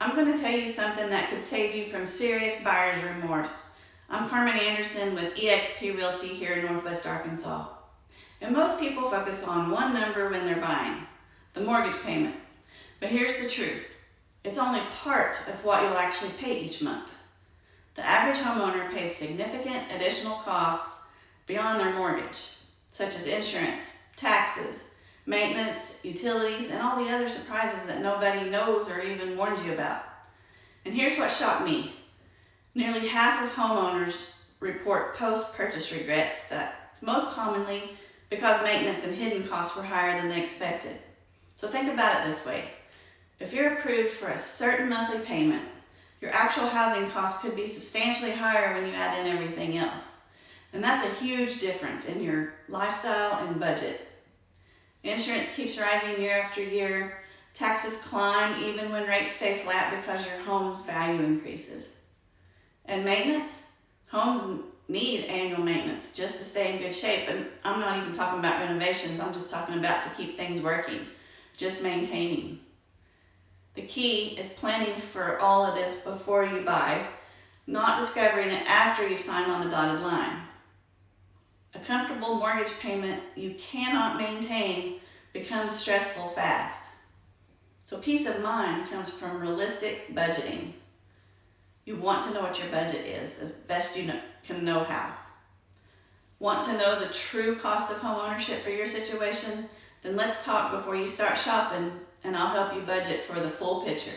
I'm going to tell you something that could save you from serious buyer's remorse. I'm Carmen Anderson with EXP Realty here in Northwest Arkansas. And most people focus on one number when they're buying, the mortgage payment. But here's the truth. It's only part of what you'll actually pay each month. The average homeowner pays significant additional costs beyond their mortgage, such as insurance, taxes, maintenance, utilities, and all the other surprises that nobody knows or even warns you about. And here's what shocked me. Nearly half of homeowners report post-purchase regrets. That's most commonly because maintenance and hidden costs were higher than they expected. So think about it this way. If you're approved for a certain monthly payment, your actual housing costs could be substantially higher when you add in everything else. And that's a huge difference in your lifestyle and budget. Insurance keeps rising year after year. Taxes climb even when rates stay flat because your home's value increases. And maintenance? Homes need annual maintenance just to stay in good shape. And I'm not even talking about renovations. I'm just talking about to keep things working, just maintaining. The key is planning for all of this before you buy, not discovering it after you've signed on the dotted line. A comfortable mortgage payment you cannot maintain becomes stressful fast. So peace of mind comes from realistic budgeting. You want to know what your budget is as best you can know how. Want to know the true cost of homeownership for your situation? Then let's talk before you start shopping, and I'll help you budget for the full picture.